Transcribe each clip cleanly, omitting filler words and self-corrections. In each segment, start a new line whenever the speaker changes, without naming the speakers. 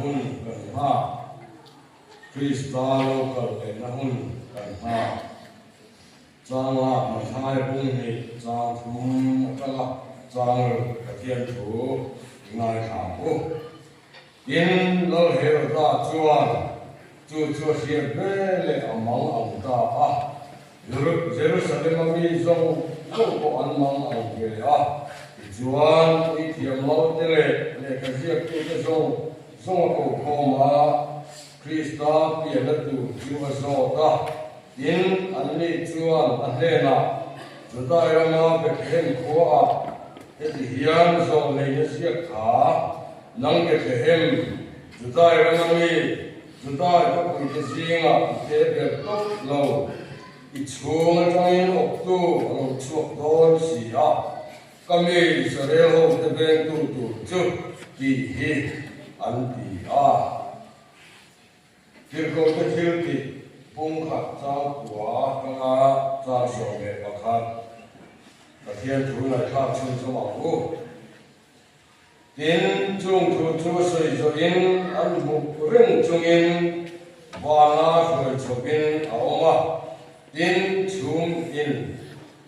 hun kan ha Krista local le na hun kan ha chang la ma thai bung ni chang thum ka la chang ka thian thu ngai kham u in lo he ra chuan chu hiền về le amang ang ta a Jerusalem mi zong ko an mang ang ge a chuan i thiam lo te le ka ziak tu te zong ko ma Krista pia la tu ju zo ta in an ni chuan a hle na chu dai ra ma be hen ko a he ti hian zo le ya ziak kha nang ke hem chu dai ra ma mi chu dai ko ku te zinga te be tok lo i chung trong in ok tu ang chuak don si a kami Israel ho te ben tu chu ki hi an ti a kirko te thil ti pung khat chang kwa kanga chang so me pakhat ta thian thu na kha chung chung a u tin chung thu soi zo in an mu ring chung in wa na soi chopin a oma tin chung in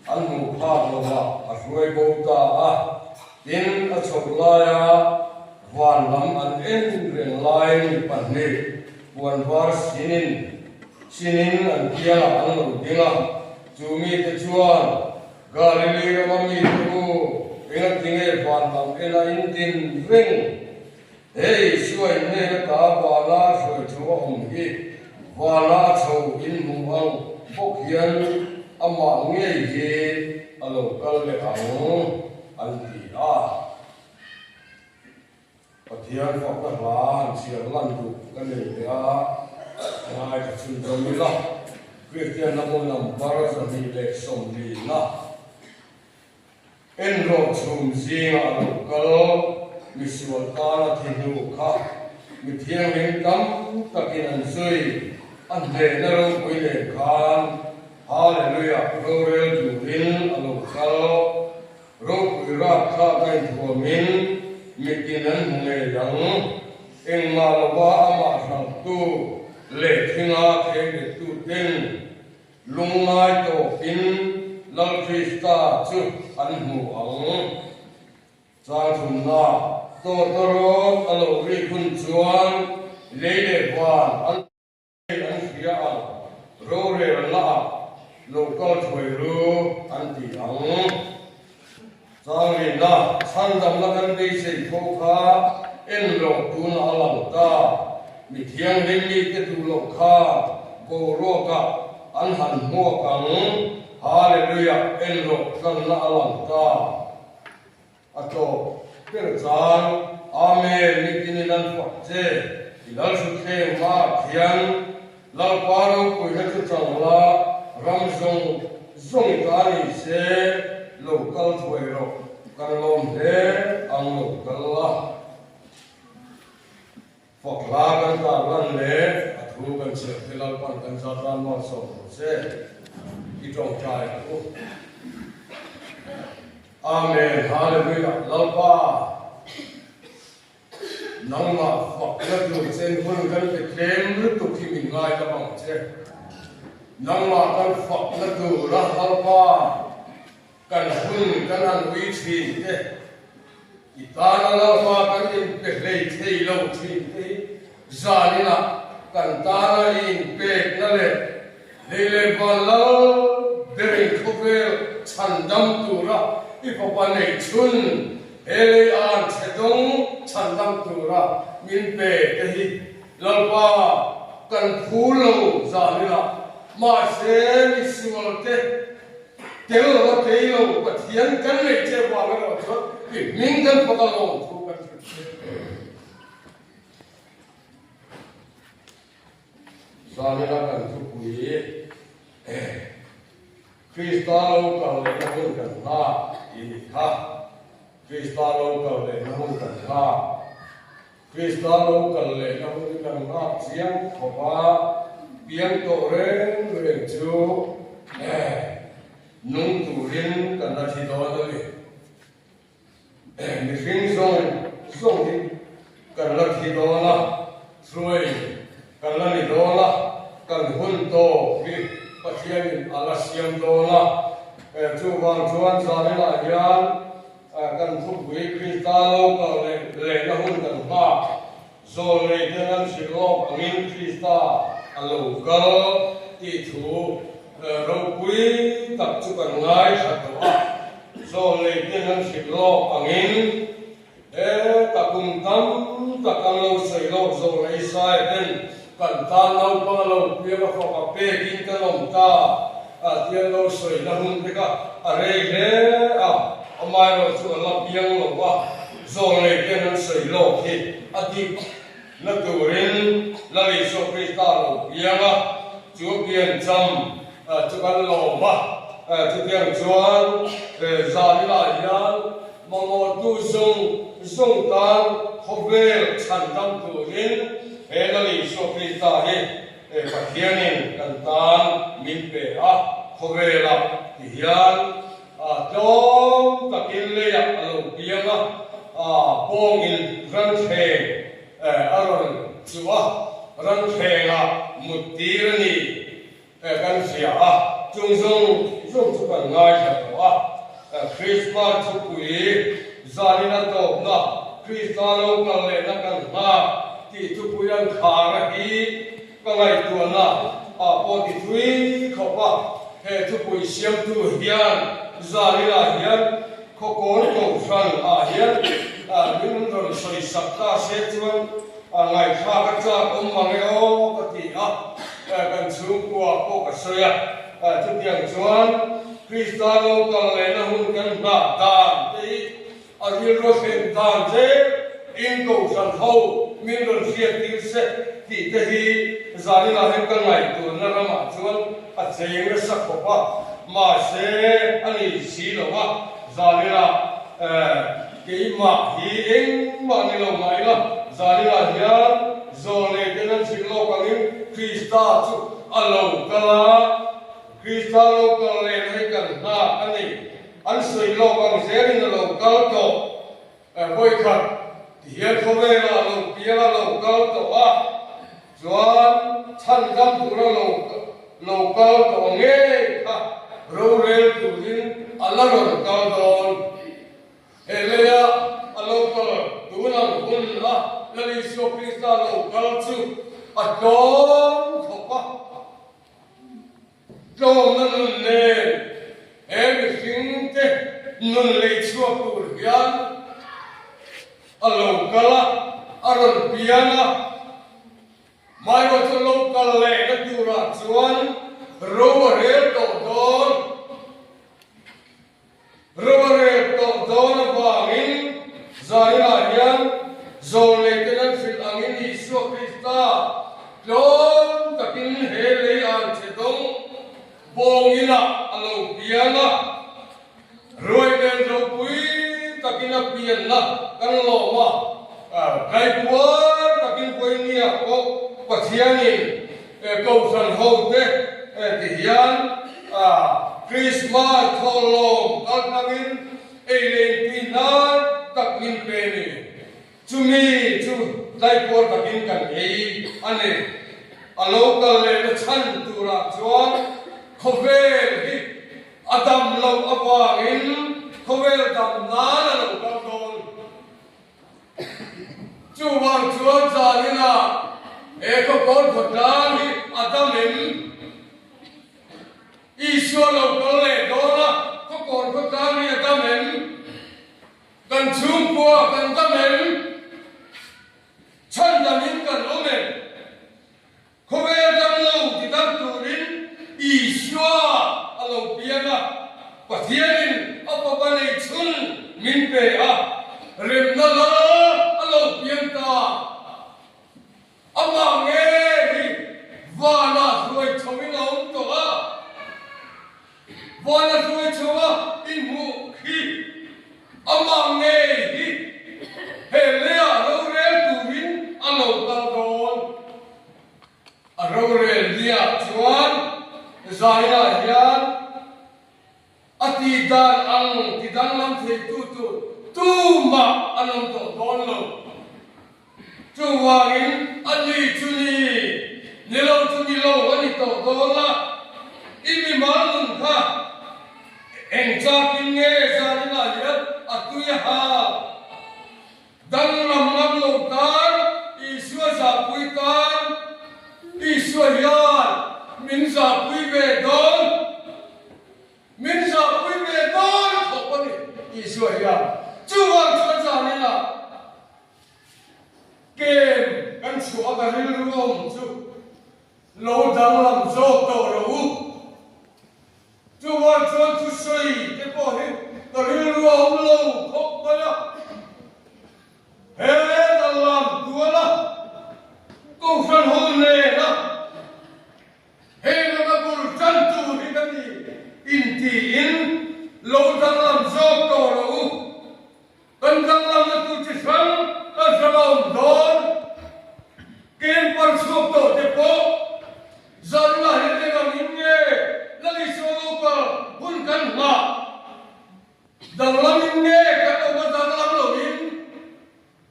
an mu pha lo ma a soi bo ta a tin a chok la ya wan lam an en reng lai ni pan ni buan var sinin an kia an lo dinga chumi te chuan Galilee ma mi tu ingat tinge wan lam ena in tin ring hey suai ne ta ba la soi chu om hi wa la chou in mu ang bok hian ama nge ye alo kal le ang an ti a pathian fa ka lan sia lan tu kan le a ngai ka chun do mi la Christian nam bara sa mi le som ni na en ro chum zinga alo kal mi siwal ta na thinu kha mi thiang ling tam takin an sui an le na ro pui le khan hallelujah ro rel tu rin alo kal ro pui ra kha kai thu min mikinan nge yang eng ma lo ba ama sang tu le thinga theng de tu ten lungai to in lal Krista chu an hu ang chang thum na to ro alo ri khun chuan le le wan an khia ang ro re la lo ko thoi ru an ti ang chang ri na san dam la kan be se tho kha en lo tu na lang ta mi thiang ring mi te tu lo kha ko ro ka an han mo kang hallelujah en lo kan na lang ta ato per chang amen mi tin nan fa che ilal su the ma thiang la pa ro ko ha chu chang la ram zong ta ni se local thoi ro kan lom he ang local la phok la kan ta lan le athu kan se thilal pan kan sa tan ma so se ki tong chai ko amen hallelujah lalpa nang ma phok la tu sen hun kan te kem lu tu ki min ngai la bang che nang ma kan phok la tu ra lalpa kan hun kan an wi thi te itana la fa kan in pe lei thei lo thi te zalina kan ta na in pe na le ba lo de ko ve chan dam tu ra i pa pa nei chun ele an chedong chan dam tu ra min pe te hi lo pa kan phu lo zalina ma se ni siwal te Tell what they know, but young can make a water also. Mingle for the long. Samina can to Pui Cristalo can ha in ha Cristalo can ha Cristalo can ha Siang Papa Biang Torren Chu nung tu rin kan na thi do do le mi ring song hi kan la thi do na rồi cần là đi đó là cần hôn tổ đi bắt thiên ala siam đó là chú hoàng chú anh ra đây là hiền cần thúc quý Kitalo cần lệ là hôn cần ha rồi lệ cho nên sự lo bằng in Kita alo cơ tỷ thủ rồi quý tập chú cần ngay sát đó rồi lệ cho nên sự lo bằng in ta cùng tâm ta cần lâu sợi lâu rồi lấy sai tên cần ta lâu bao lâu kia mà không có bê kinh cái lòng ta tiền lâu sợi là hung thế cả đây thế mai rồi chúng là biếng lâu quá rồi lấy tiền lâu sợi lâu thì đi là tu rin là lấy số Krista lâu biếng chúa biếng chăm chúa cần lâu mà chúa biếng chuan ra đi lại yan mong tu sung tan học về thành tâm tu rin hệ là lý số Krista hệ phát hiện cần tan minh bề học về là hiện trong tất nhiên lệ lâu biếng bông in rắn khè rồi chúa rắn khè là một tí rồi nè cần xỉa chung chung cần ngay thật đó Christmas chúc quý gia đình ăn tôm na Christmas lâu cần lệ na cần na thì chúc quý ăn khá ra hi cái ngày tuần na bỏ thì thuy khóc hệ chúc quý xem tu hiền gia đình là hiền khó cố cầu phần hiền những người soi sắc ta sẽ chuan ngày khác các cha ông mang cái cái gì cần xuống qua cô cái soi chúc tiếng chuan Kristalo cần lệ na hun cần na đàn thì riêng rồi xem đàn thế in cầu sản hậu miền rồi riêng tiếng sẽ thì thế thì gia đình là hết cái ngày tuần na mà chuan chơi cái sắc của mà sẽ anh ấy xí đâu gia đình là cái mà hi em mà này lâu ngày là gia đình là hiền rồi này cái nên xin lâu cái Krista chú lâu cái là Kristalo cần lệ hay cần anh ấy anh soi lâu bằng dễ nên lâu cao tổ bôi khát thì hiện không về là lâu kia là lâu cao tổ Chuan chân tâm tu ra lâu cao tổ nghe rồi rêu tu din Allah rồi cao tổ Elia Allah cao tu nam kun la lý số Krista lâu cao chu adom thọ Trong nun ne everything te nun le chua tu rian alo kala aron piana mai wa chu lo kal le na tu ra chuan ro re to don awangin zaina hian zon le te nan fil angin Isu Krista lom takin he le an chedong bông ina alo piana rồi bên rồi quý takina piana kan lo ma kai puan takin poinia ko pathiani câu san ho te ti hian Christmas tholom kaltangin eilen pinan takin peni chumi chu dai por takin kan ei ane alo kal le chan tu ra chuan Khovel Adam lâu awangin Khovel Adam nana lâu kam don chu wang chuan cha ni na ko kon khotan hi Adam in Isu lâu kal le dona ko kon khotan hi Adam in kan chung kwa kan tamen chan damin kan omen Khovel Adam lâu ti tam turin Iswa alo piana pathianin apa nei chun min pe rem na la alo pianta ama nge hi wana ruai thomin on to wana ruai chowa in mu khi ama nge hi helea ro re turin alo ta don ro re dia chuan Zaina hian ati dan ang tidang lam thei tu ma anam to don lo chu wangin ali za pui về đón min za pui về đón học con đi Israel ya chú hoàng chúa za này là kem kan chúa cái ril ruộng chú lâu đằng làm dâu tàu lâu chú hoàng chúa chú suy cái bộ hình cái ril ruộng lâu học con ya hết làm tua la công sản hôn lệ la hết là bùn chân tu đi cái gì in thì in lâu đằng làm dâu tàu lâu cần đằng làm là tu chỉ sáng cần sáng làm đón kem par suốt tàu để bộ giờ là hết cái làm in nghe là đi số pa bùn cần mà đằng làm in nghe cái đâu mà đằng làm lâu in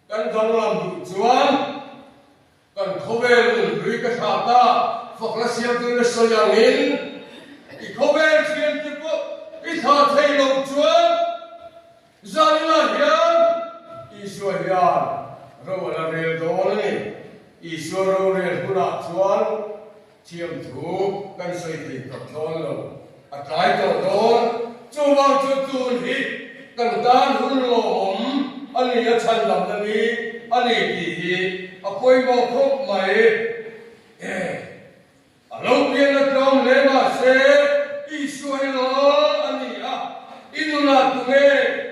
kan dang lam du chuan kan khovel ri ka tha ta fakla siam tu na so yang in I khovel siam ti po I tha thei lo chuan zan la hian Ishwar hian ro la rel do ni Ishwar ro rel huna chuan thiam thu kan soi thei tok don lo atlai to don chu wang chu tun hi kan dan hun lo om anh ấy chân làm cái gì anh ấy thì quay vào khúc mày lâu tiên là trong lễ mà sẽ Israel anh ấy inuna tụi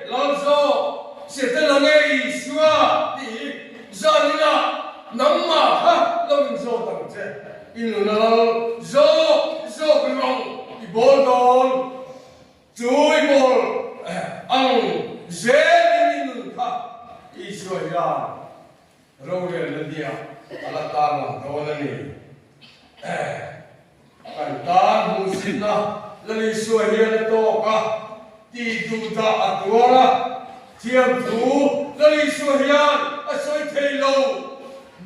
làm sao sẽ tên là nghe Israel thì giờ này là nắm mà ha lâu mình zo tầm chứ inuna zo cái lòng cái bồn đòn chui bồn ăn dễ Israel role landia ala tala dolani kan tan musina lali Israel to ka ti du da atwara thiam thu lali Israel asoi theilo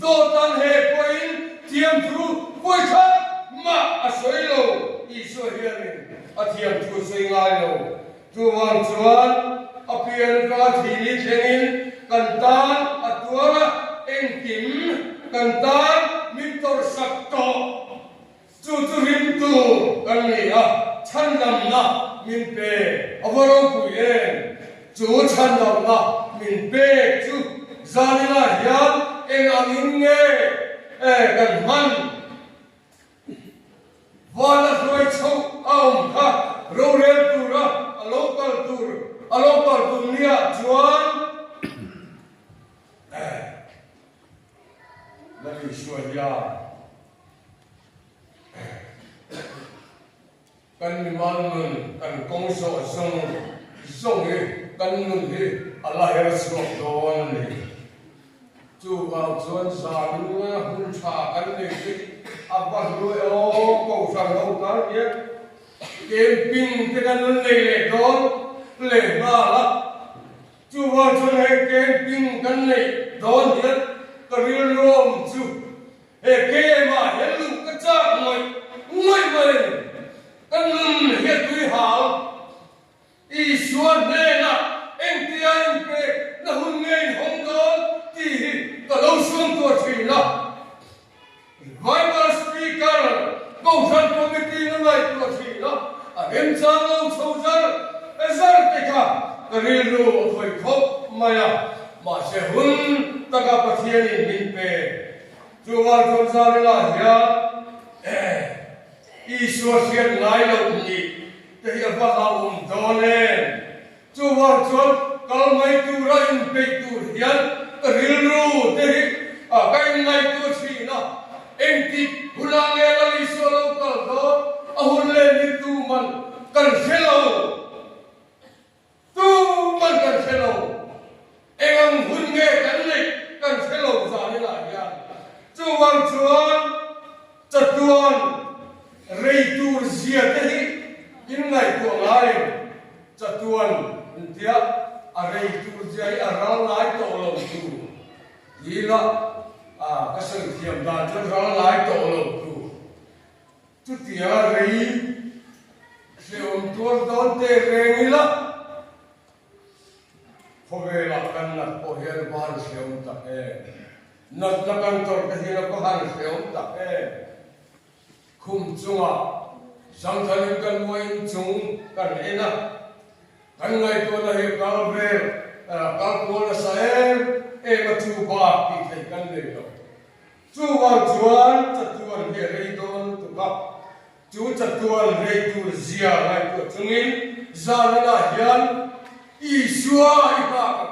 do tan he point thiam thu poi kha ma asoi lo Israel athiam thu sei ngai lo tu wan chuan apian ka thini thengin kantan atuara engkim kantan mintor sakto chu him tu kan ni chan nam na min pe avaro pu en chu chan nam na min pe chu zanila hian eng angin nge kan man wala roi chau aum kha ro rel tu ra alokal tu nia chuan Nabi Syuhya kan mimanun kan kongso song kan nun he Allah ya rasul don ni chu wa chuan sa nu hun cha kan ni abba ru o ko sa lo ta ye camping te kan nun le don le ma la chu wa chuan he camping kan ni don ye Karil rom chu ke ma helu ka cha ngoi mai kan nun he tui hal Ishwar ne na engtian pe na hun ngai hong don ti ka lo suam to thi la Bible speaker ko san committee na lai to thi la agem chang lo chou jar ezar te ka Karil ro thoi khop maya mà sẽ hun ta cả bát thiên linh pe chú văn tôn sa la ya Ishwar siat lai lo ni te hi va ha don len chú văn tôn kal mai tu ra in pe tu hian ril ru te hi kai ngai tu thi na eng ti hulang le la Ishwar lo kal do ahun le ni tu man kan selo kan selo em hun nghe cắn lịch cần phải lột ra như lại nha chú văn chuan chặt tuan rây tu diệt thế in ngày của ngài chặt tuan tiếc rây tu diệt răng lái tổ lồng tu gì đó cái sự thiểm đàn cho răng lái tổ lồng tu chú tiếc rây siêu tuan đón tê rèn lắm Khobe la kan na ko hian ban seum ta nat na kan tor ka hi na ko han seum ta khum chunga sang thân cần mua in chúng cần ina cần ngày tôi là hiệp cao về cao cô là sai mà chú ba thì thầy cần để đâu chú vào chuan chặt chuan về đây đón tụ gặp chú chặt chuan về tụ zia lại tụ chúng in ra là hiền Isua iba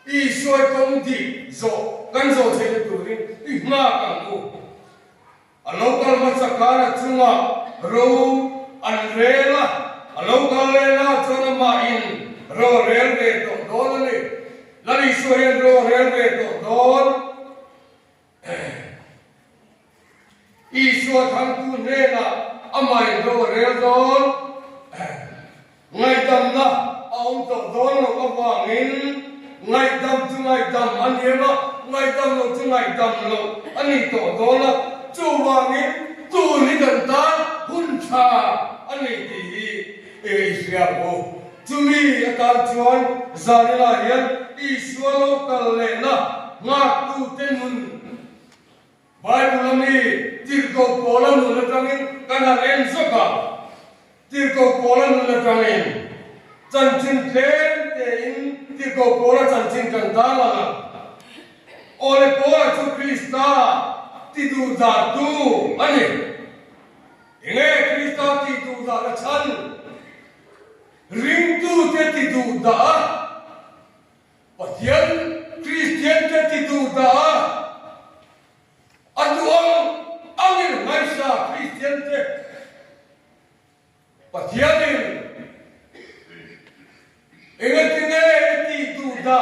Isua công ty zo kan zo thế tụ đi ima kamu local masakara chunga ro anrela local la chona ma in ro railway to don ni lari soyen ro railway to don Isua thang tu ne na amai ro rail don ngai dam na ông to don no ka wangin ngai dam tu ngai dam aniema ngai dam no tu ngai dam lo ani to don la chu wangin tu ni kan ta hun cha ani ti Israel bo chumi akan chuan zanila hian Isua lo kal le na nga tu tenun Bible mi tirko pola nu la tangin kana len soka tirko pola nu la tangin chân chân thế in thì cầu cố là chân chân cần ta là ôi cố là chúa Christa thì đủ giả tu anh ấy nghe Christa thì đủ giả là chân ring tu thế thì đủ giả và thiên Christian thế thì đủ giả anh ấy ngay sa Christian thế và thiên Ingat ti duda,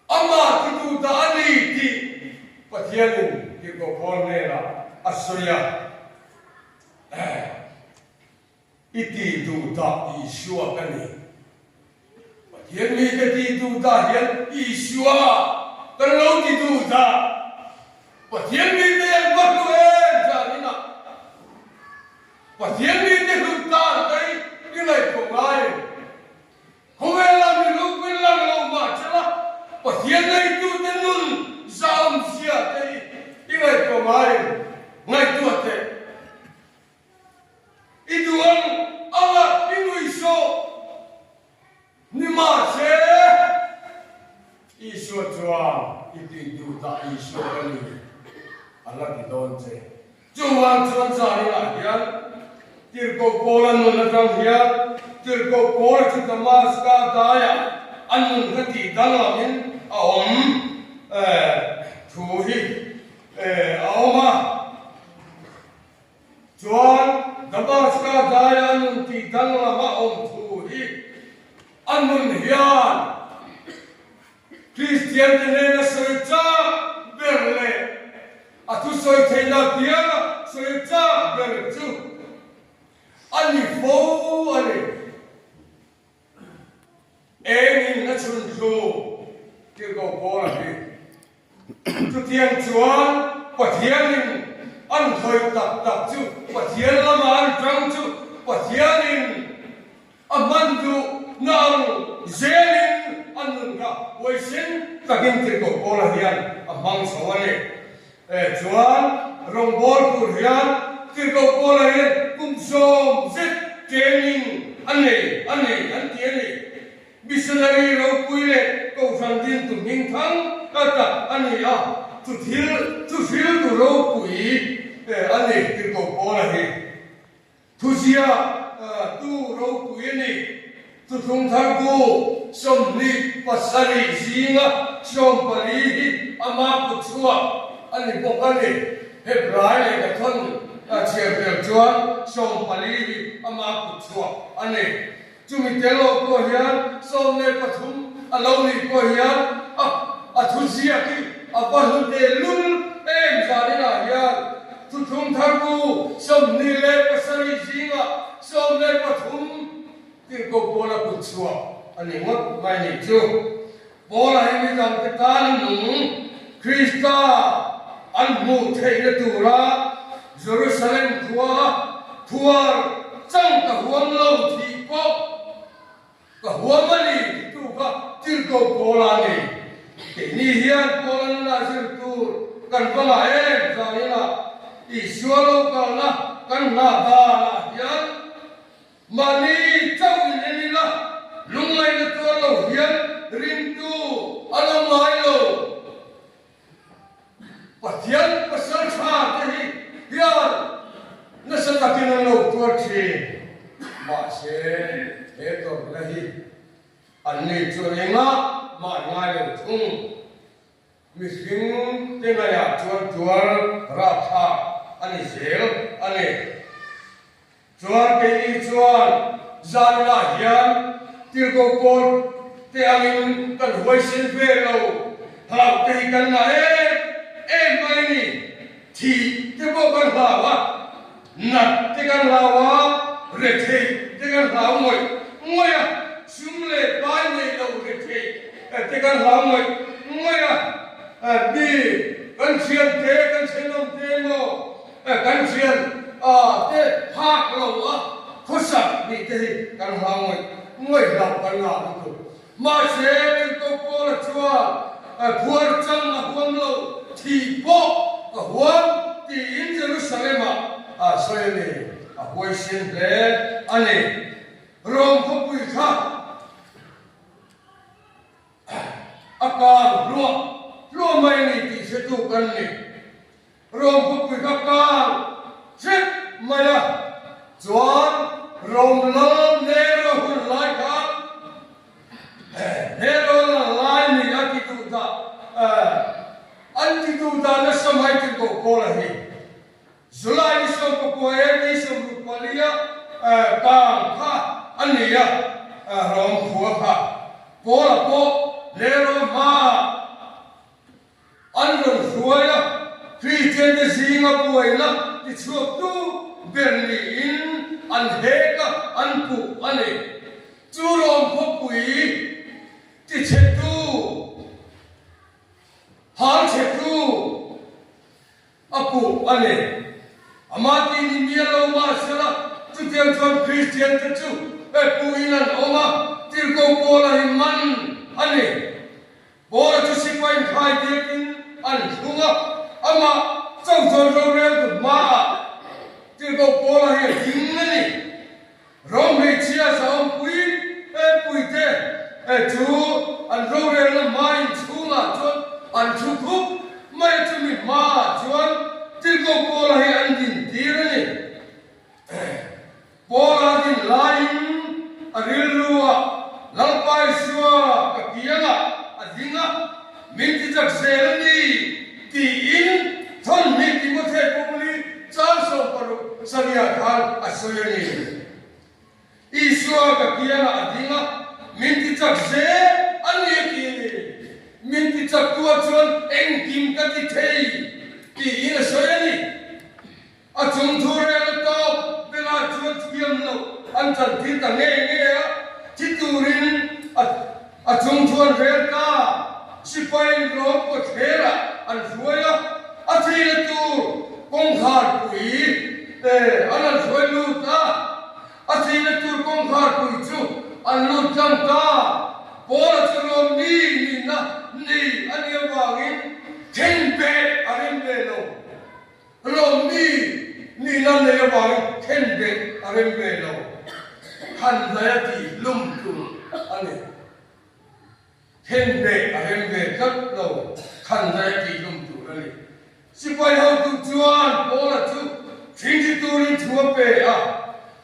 ama ti duda ani ti patianin ti ko pornera asuya. Iti duda Isua kani. Patian mi ke ti duda hian Isua kalau ti duda. Patian mi te yang bakuen janina. Patian mi te duda kai cái này của ai không ai làm được lúc quên làm lâu mà chứ là và thiên này tu tên luôn sao xia đây cái này của ai ngay tuột thế ít tuần Allah ít người số nhưng mà sẽ Isua chuan ít tu ta Isua cái này Allah thì đón thế chuan chuan ra đi lại hiền Tirko Polan nun atang hiya, Tirko Polan chu Damascus daya, anun hati dalamin thuhi aoma, chuan Damascus daya anun ti dalama thuhi, anun hiyan, Christian dene soi cha berle, atu soi thela piya soi cha berchu. Anh phố anh em nó chun chu cái cầu phố là gì chu thiên chuan và thiên anh thời tập chu và thiên làm anh trăng chu và thiên anh mang chu nang dễ anh đừng gặp với sinh ta kinh cái cầu phố là gì anh mang số anh chuan rong bol của hiền cái cầu phố là hiền cũng som zet training anh tiền này missionary lo puile ko fantin tu ning thang kata anh tu thil tu lo pui anh cái cầu phố là hiền tu sia tu lo pui này tu thung thang ko som ni pasari zinga som pali ama puchua anh bok anh Hebrai này cái thôn chiều chiều chuan som pali ama puchua anh chúng mình tên lo cô hiền som này pathum lâu này cô hiền thu sia ki bao nhiêu tiền luôn em ra đi là hiền tu thung thang ko som ni le pasari zinga som này pathum cái cô bola puchua anh ngot mai này chú bola ini jam tekan nung Krista anh mu thấy cái tu ra Jerusalem thua trong cả huống lâu thì có cả huống mani tu cả tiêu cầu bola này cái ni hiền bola là tiêu tu cần phải là em ra đây là Isua lo ka na kan na da la hian mani chau ni la lungai na to lo hian rin tu along mai lo pathian pasal tha te hi hian na sa takin lo to thi ma se he to la hi an ni chu lenga ma ngai lo thung Miskin tengah ya jual rasa ani sel ani jual kini jual zana hian tigo pon tiangin kan hoisin velo halau tehi kan na mai ni thi tigo kan lawa nat tigan lawa rethe tigan lawa moi ya sumle bai nei lo rethe tigan lawa moi ya đi căn chiên thế căn chiên ông thế mà căn chiên thế hạt lẩu á phốt sạch đi thế căn hàng người đọc căn nào được mà sẽ cái câu cô là chua buồn chân là buồn lâu thì bộ buồn thì in Jerusalem à xoay này quay xin thế anh này Rome không bị khác akan luộc mai này thì sẽ tụกันnày Rome không bị khác chết mày à John Rome lớn Nero hun lại khác Nero là lại này anh ti tụ ta nó sớm hay tin cô là gì July đi sớm cô em đi sớm cô Maria càng khác anh này Rome phua khác cô là cô Nero mà anh rồi xuôi á Christian cái gì mà quay na thì chuộc tu Berlin anh hết á anh phụ anh ấy chú lòng có quỷ thì chết tu hắn chết tu phụ anh ấy mà thì nhiều lâu mà sẽ là chú theo chọn Christian cái chú phụ inan oma tiêu cô là hình man anh ấy bố là chú sĩ quanh khai tiếng anh đúng không ama trong rồi rồi mà tiêu cô là hình hình này rong bị chia sao quý thế chú anh rồi là mai chú là chú anh chú cúp mai chú mình mà chú anh tiêu cô là hình anh nhìn tí này bố là hình lại anh rùa lalpai xua cái kia à dinga mình chỉ chắc sẽ đi thì in thôn mình thì có thể cũng đi trang sổ vào sania khal à soi này Isua cái kia à dinga mình chỉ chắc sẽ anh ấy kia mình chỉ chắc tua chuan anh kim cái gì thế thì in là soi này à chúng tôi là to bây giờ chuan kiếm nó anh chẳng tin rằng nghe chỉ turin chúng thuần về cả si phải lốp của thế là anh suy á thì là tu công khai quỷ anh suy lút thì là tu công khai quỷ chú anh lút chẳng cả bố là chú lom đi anh yêu vào in thiên bệ anh em bệ lâu lom đi anh yêu vào in thiên bệ anh em bệ lâu hành ra thì lum tum anh ấy thiên bệ rất lâu hành ra thì lum tum anh ấy si phải học tu chuan bố là chú chính chỉ tu đi chúa bệ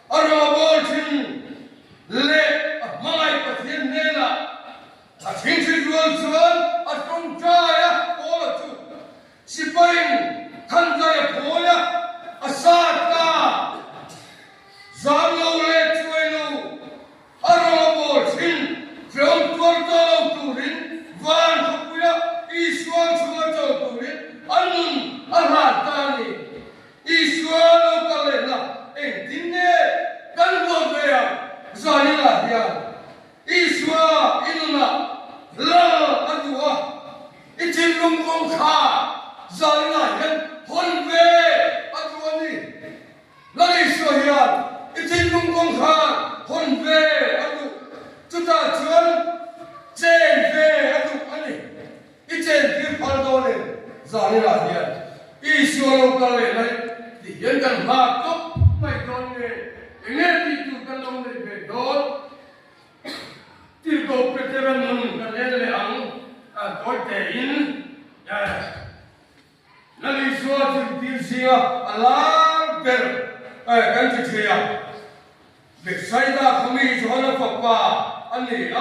anh là bố chính lệ mai và thiên nên là chính chỉ chuan không trai bố là chú si phải hành ra bố sát ta giảm lâu lệ chuối lâu arabo xin trong tuần đầu turin van thuốc Isuan chua châu turin anh hạt tani Isuan lâu cả lên là anh tin nhé căn bộ về giờ đi là gì Isuan inuna la anh đùa ít trên lông công khá giờ đi là nhân hôn về anh đùa đi là Isuan hiền ít lung công khai hôn về anh chúng ta chuyên trên về anh ấy ít trên cái phần đó này giờ này là gì Isuan lâu cả này thì hiện cần mà tốt mày con nghề nghe thì tu cần long này về đó thì có cái thế là mình cần lên là ăn có thể in là lý do thì tin xia Allah ber kan chỉ thế à việc xảy ra không đi cho nó phật bà anh này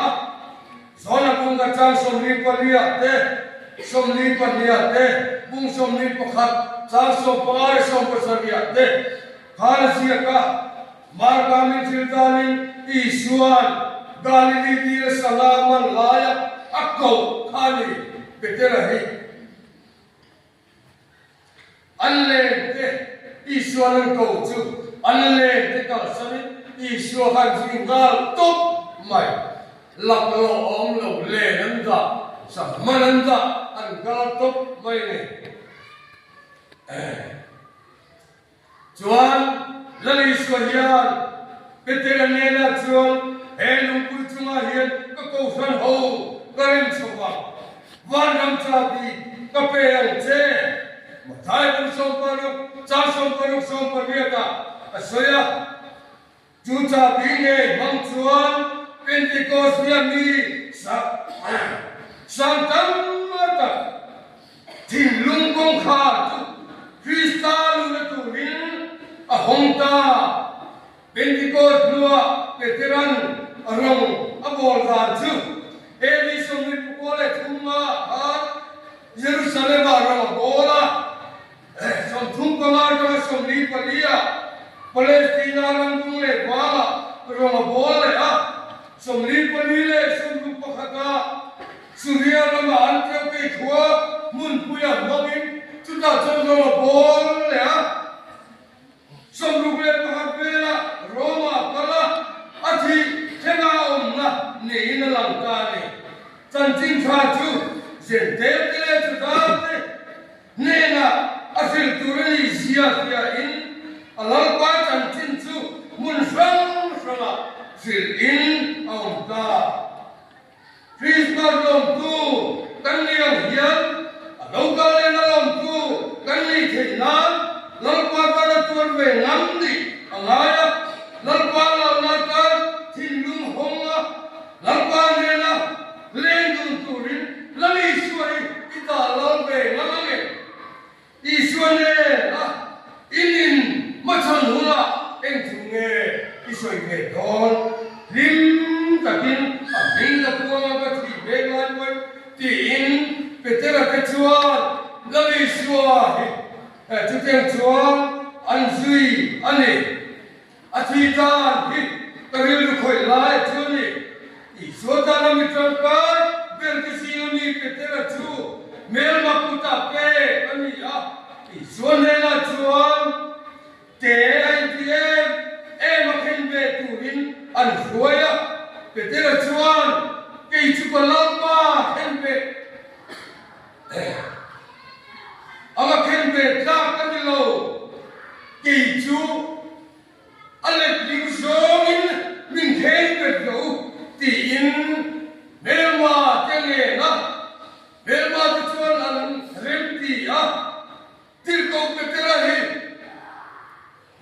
cho nó cũng cả trang sông đi qua liệt thế sông đi qua liệt thế bung sông đi qua khát trang sông qua sông qua sông liệt thế khá xia cả mar kami ceritanin isuan Galili dia salaman layak akau khali beterahi anlen te isuan kau chu anlen te kal sani isuan han jingal top mai lak lo om lo le nan da sa manan da an gal top mai ne chuan lali isuan beterane na chuan Elung kulcunga hian ka ko san ho karim chowa wan ram cha bi ka pe ang che mathai kun som paruk cha som paruk som pariata asoya chu cha bi ne mang chuan Pentecost ya mi sa santam mata tin lung kong kha tu Kristal na tu rin a hongta Pentecost lua veteran arong abol raju eli somni pukole thumma Jerusalem arong abola som thumma arong somni palia Palestina arong tungle wala arong abole somni palile somni pakhata Syria arong antioch ke khwa mun puya mabin chuta chong abole somni pakhatela Roma kala ati Tena omna ni na lang kani chan ching cha chu zen del kele chu date ne na asil turani sia sia in alal kwa chan chin chu mun sang sanga sil in om ta Christmas lom tu kan ni ang hian alo ka le na lom tu kan ni theinan lal kwa ka na tuan ve ngam ni angaya lal kwa la na ta Tinlung honga, lalpanela, lendung turin, lali suai kita lalbe lalame. Isuane inin macam hula entunge isoi beton lim takin abing na puang agak di belan boy tin petera kecuan lali suai tuteng cuan anzui ane atitan Karilu koi lai chuni, isota na mitral kai, berkesiuni petera chu, mel makuta pe kami isone na chuan, te aitiem, makin be turin, an suaya, petera chuan, kei chukalamba kenbe, amakin be tak kamilo, kei chu. Alek liu songin min khen bet lo tin melma tele na melma chuan an remti til ko petera he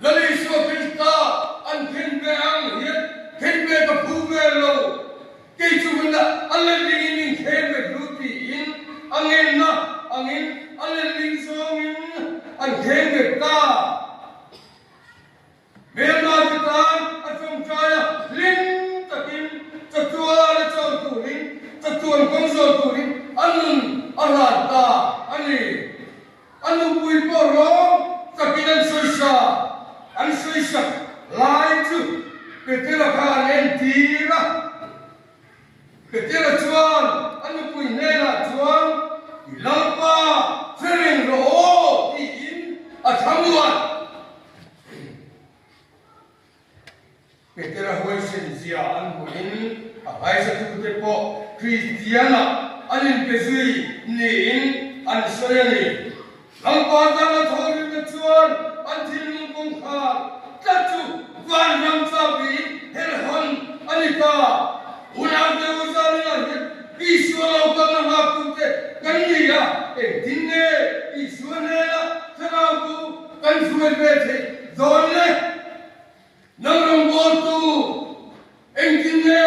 lali so pista an khen be ang hiat khen be ka phu be lo ke chu na alek min khen bet lo tin angin na angin alek liu songin an khen bet ta Merma kitan asam caya lim takin tatuan cau turin tatuan konsol turin anun arata anu bui porong takinan suisa lai tu petera kan entira petera cuan anu bui nela cuan ilalpa sering roh diin asamuan Petera hoi sensia an buin abai sa tu te po Kristiana anin pesui nin an soyani lampa na thori na chuan an thilung kong kha tatu van ram sabi herhon anika unam de usani na iswalo kana ha kunte kanniya e dinne iswane na thanaku kan kan suai be the zon le nang rong bo tu engkin le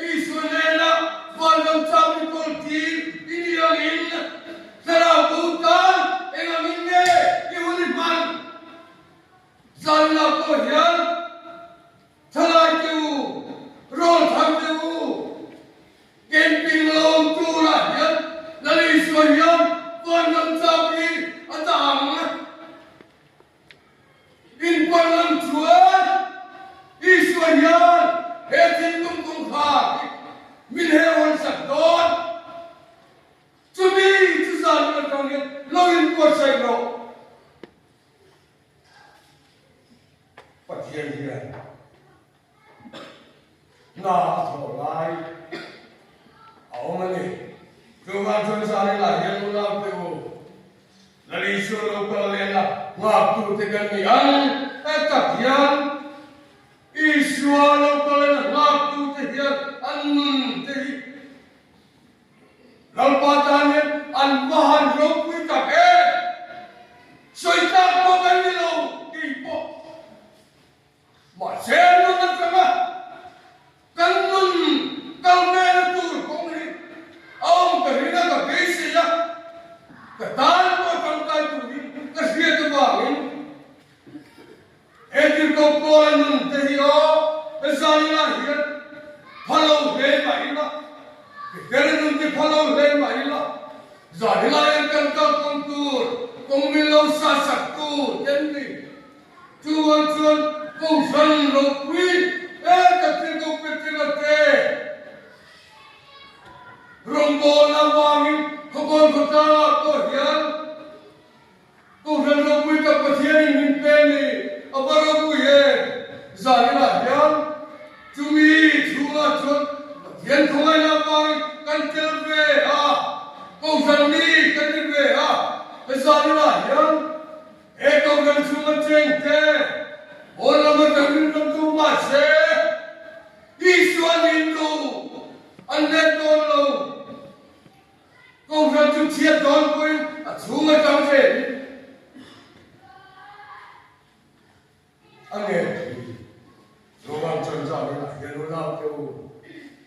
isunela Waldam Chapel Kolti, Indian in Sarah Bhutan, Engamine, Iwunipan, Zalna Kohian, Talaku, Roll Thamu, Camping Long Turayan, Naliswayan, Waldam Chapel, Adam, in Palam Chuan, Iswayan, Hetin Kumkha. Mình heo hơn sạch đó cho đi chứ giờ nó còn hiện lâu yên cuộc sạch rồi bắt thiên thiên nào thổ lại ông mà đi cơ quan chuyên gia này là hiện luôn làm tiêu là đi xuống lâu cơ lên là ngọc tụ thì cần nghỉ ăn hết cả thiên Isua lo kalen ngap tu tehian an tehi lampatan an bahan rok kita soita ko kanilo kipo ma seno na kama kanun kalmena tu kong ni aum kahina ka kesi ya katan ko tangkai tu kasih tu bangin Edir ko kolan tehiyo esania hian follow le maila kerenun ti follow le maila zadila en kan ka kontur kongmilo sa saktu tenni chuan kongsan lo kwi ka ti ko petilate rombo na wangin kokon kotala ko hian kongsan lo kwi ka pathian min peni Abarabu ye, Zalila yan, Tumi, Chula chun, Yen Kumai na bang, Kantilve ha, Kongsanmi Kantilve ha, Zalila yan, Ekongsan Chuma Chengte, Olama Kamin Kamtuma se, Iswan Hindu, Anet Donlo, Kongsan Chumchiat Don Kuin, Chuma Kamse. Ane, Roman Chancha ni lah, yang orang tu,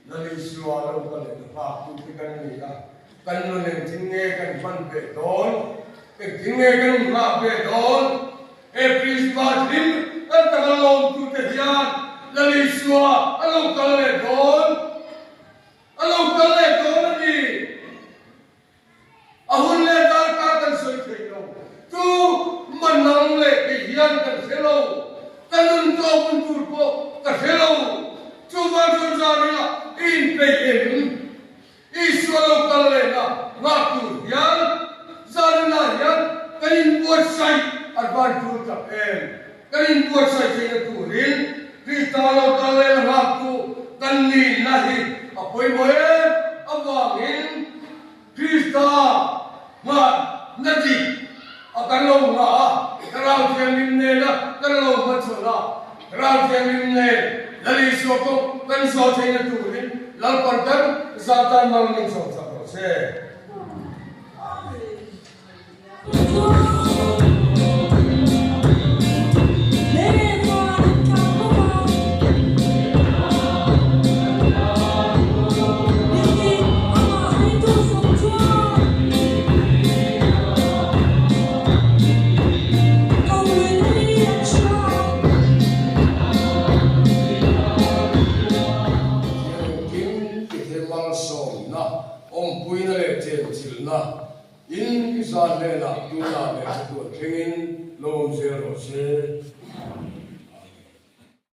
nanti suara orang tu, pak tu kan ni lah, kan orang tinggal kan pan beton, tinggal kan mak beton, Christmas rim, tengah long tu terjadi, nanti suara, alau kalau ni, ahun le dar kan soi thei tu manang le hian kan selo. Kanun ko puntur po kaselo chuba chunjariya in peyen iswalo kalena ngatu yan zarina yan kanin buat sai advantur ka kanin buat sai je turin kristalo kalena ngatu kanni nahi apoi moe awangin krista ma nadi akan lo nga Kerau yang ini lah, kalau macam lah, kerau yang ini, dari suatu kan suatu yang tu ni, lalu kan zatan malam suatu proses. In Israel, na tu na le tu, kengin lom zero se.